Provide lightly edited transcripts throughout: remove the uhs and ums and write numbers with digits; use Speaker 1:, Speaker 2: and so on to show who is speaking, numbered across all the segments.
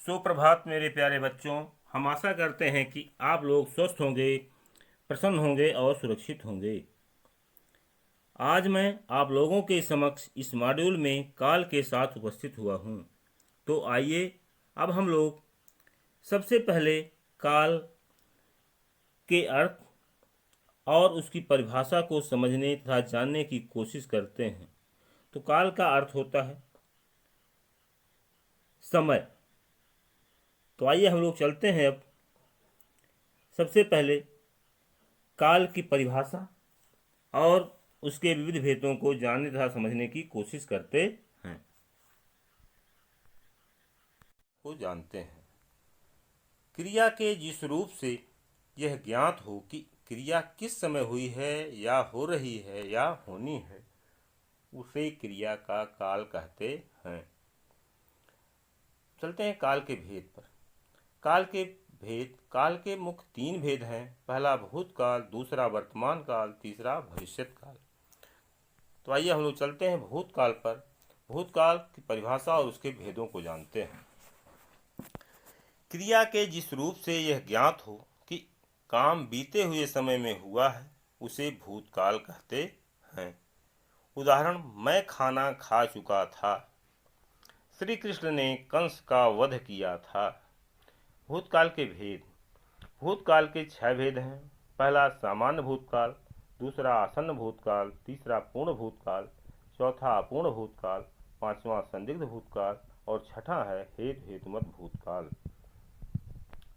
Speaker 1: सुप्रभात मेरे प्यारे बच्चों। हम आशा करते हैं कि आप लोग स्वस्थ होंगे, प्रसन्न होंगे और सुरक्षित होंगे। आज मैं आप लोगों के समक्ष इस मॉड्यूल में काल के साथ उपस्थित हुआ हूँ। तो आइए अब हम लोग सबसे पहले काल के अर्थ और उसकी परिभाषा को समझने तथा जानने की कोशिश करते हैं। तो काल का अर्थ होता है समय। तो आइए हम लोग चलते हैं अब सबसे पहले काल की परिभाषा और उसके विविध भेदों को जानने तथा समझने की कोशिश करते हैं। को जानते हैं। क्रिया के जिस रूप से यह ज्ञात हो कि क्रिया किस समय हुई है या हो रही है या होनी है, उसे क्रिया का काल कहते हैं। चलते हैं काल के भेद पर। काल के मुख्य 3 भेद हैं। पहला भूतकाल, दूसरा वर्तमान काल, तीसरा भविष्यत काल। तो आइए हम लोग चलते हैं भूतकाल पर। भूतकाल की परिभाषा और उसके भेदों को जानते हैं। क्रिया के जिस रूप से यह ज्ञात हो कि काम बीते हुए समय में हुआ है, उसे भूतकाल कहते हैं। उदाहरण, मैं खाना खा चुका था। श्री कृष्ण ने कंस का वध किया था। भूतकाल के भेद। भूतकाल के 6 भेद हैं। पहला सामान्य भूतकाल, दूसरा आसन्न भूतकाल, तीसरा पूर्ण भूतकाल, चौथा अपूर्ण भूतकाल, पांचवा संदिग्ध भूतकाल और छठा है हेतुमत भूतकाल।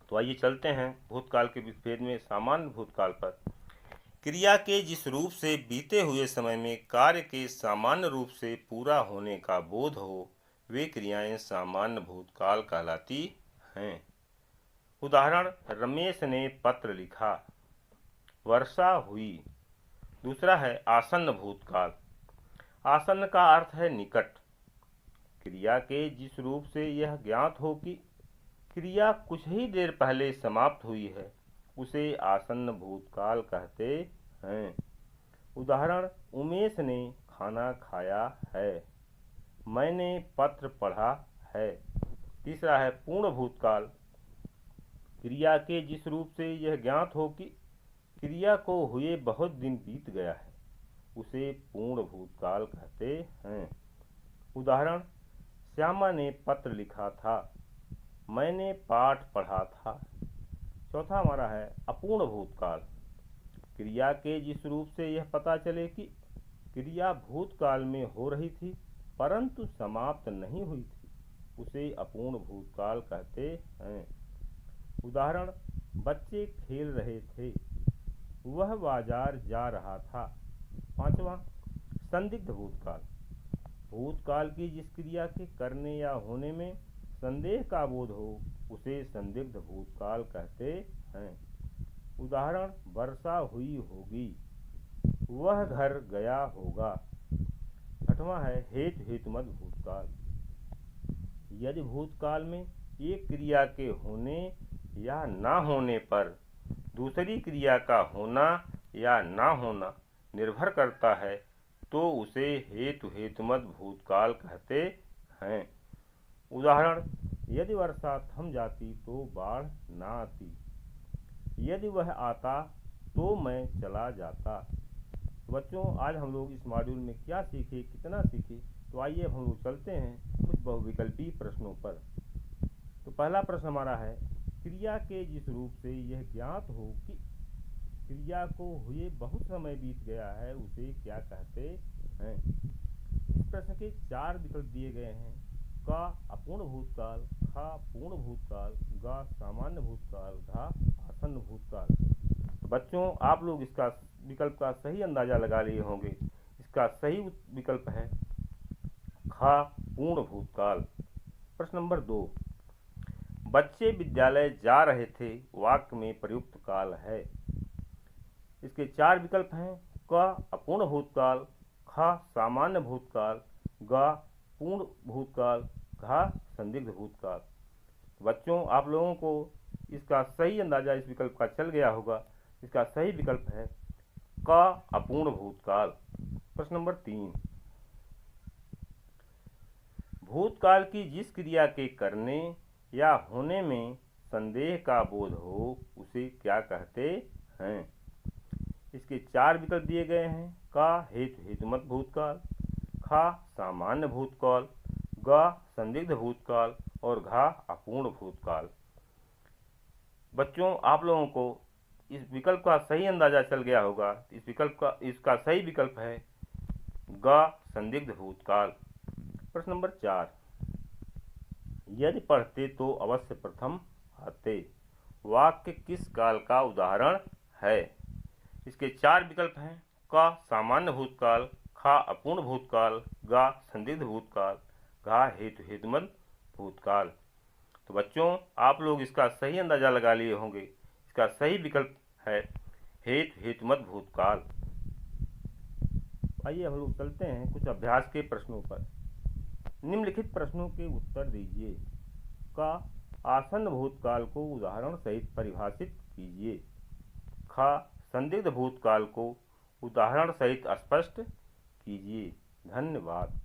Speaker 1: तो आइए चलते हैं भूतकाल के भेद में सामान्य भूतकाल पर। क्रिया के जिस रूप से बीते हुए समय में कार्य के सामान्य रूप से पूरा होने का बोध हो, वे क्रियाएं सामान्य भूतकाल कहलाती हैं। उदाहरण, रमेश ने पत्र लिखा, वर्षा हुई। दूसरा है आसन्न भूतकाल। आसन्न का अर्थ है निकट। क्रिया के जिस रूप से यह ज्ञात हो कि क्रिया कुछ ही देर पहले समाप्त हुई है, उसे आसन्न भूतकाल कहते हैं। उदाहरण, उमेश ने खाना खाया है, मैंने पत्र पढ़ा है। तीसरा है पूर्ण भूतकाल। क्रिया के जिस रूप से यह ज्ञात हो कि क्रिया को हुए बहुत दिन बीत गया है, उसे पूर्ण भूतकाल कहते हैं। उदाहरण, श्यामा ने पत्र लिखा था, मैंने पाठ पढ़ा था। चौथा हमारा है अपूर्ण भूतकाल। क्रिया के जिस रूप से यह पता चले कि क्रिया भूतकाल में हो रही थी परंतु समाप्त नहीं हुई थी, उसे अपूर्ण भूतकाल कहते हैं। उदाहरण, बच्चे खेल रहे थे, वह बाजार जा रहा था। पांचवा संदिग्ध भूतकाल। भूतकाल की जिस क्रिया के करने या होने में संदेह का बोध हो, उसे संदिग्ध भूतकाल कहते हैं। उदाहरण, वर्षा हुई होगी, वह घर गया होगा। छठवां है हेतुमत भूतकाल। यदि भूतकाल में एक क्रिया के होने या ना होने पर दूसरी क्रिया का होना या ना होना निर्भर करता है, तो उसे हेतुमत भूतकाल कहते हैं। उदाहरण, यदि वर्षा थम जाती तो बाढ़ ना आती, यदि वह आता तो मैं चला जाता। बच्चों, आज हम लोग इस मॉड्यूल में क्या सीखे, कितना सीखे, तो आइए अब हम लोग चलते हैं कुछ बहुविकल्पी प्रश्नों पर। तो पहला प्रश्न हमारा है, क्रिया के जिस रूप से यह ज्ञात हो कि क्रिया को हुए बहुत समय बीत गया है, उसे क्या कहते हैं। इस प्रश्न के 4 विकल्प दिए गए हैं। क अपूर्ण भूतकाल, ख पूर्ण भूतकाल, ग सामान्य भूतकाल, घ आसन्न भूतकाल। बच्चों, आप लोग इसका विकल्प का सही अंदाजा लगा लिए होंगे। इसका सही विकल्प है ख पूर्ण भूतकाल। प्रश्न नंबर 2, बच्चे विद्यालय जा रहे थे, वाक्य में प्रयुक्त काल है। इसके 4 विकल्प हैं। क अपूर्ण भूतकाल, ख सामान्य भूतकाल, ग पूर्ण भूतकाल, घ संदिग्ध भूतकाल। बच्चों, आप लोगों को इसका सही अंदाजा इस विकल्प का चल गया होगा। इसका सही विकल्प है क अपूर्ण भूतकाल। प्रश्न नंबर 3, भूतकाल की जिस क्रिया के करने या होने में संदेह का बोध हो उसे क्या कहते हैं। इसके 4 विकल्प दिए गए हैं। का हेतु हेतुमत भूतकाल, खा सामान्य भूतकाल, ग संदिग्ध भूतकाल और घा अपूर्ण भूतकाल। बच्चों, आप लोगों को इस विकल्प का सही अंदाजा चल गया होगा। इसका सही विकल्प है ग संदिग्ध भूतकाल। प्रश्न नंबर 4, यदि पढ़ते तो अवश्य प्रथम आते वाक्य किस काल का उदाहरण है। इसके 4 विकल्प हैं। क सामान्य भूतकाल, खा अपूर्ण भूतकाल, गा संदिग्ध भूतकाल, घा हेतु हेतुमत भूतकाल। तो बच्चों, आप लोग इसका सही अंदाजा लगा लिए होंगे। इसका सही विकल्प है हेतु हेतुमत भूतकाल। आइए हम लोग चलते हैं कुछ अभ्यास के प्रश्नों पर। निम्नलिखित प्रश्नों के उत्तर दीजिए। का आसन्न भूतकाल को उदाहरण सहित परिभाषित कीजिए। खा संदिग्ध भूतकाल को उदाहरण सहित स्पष्ट कीजिए। धन्यवाद।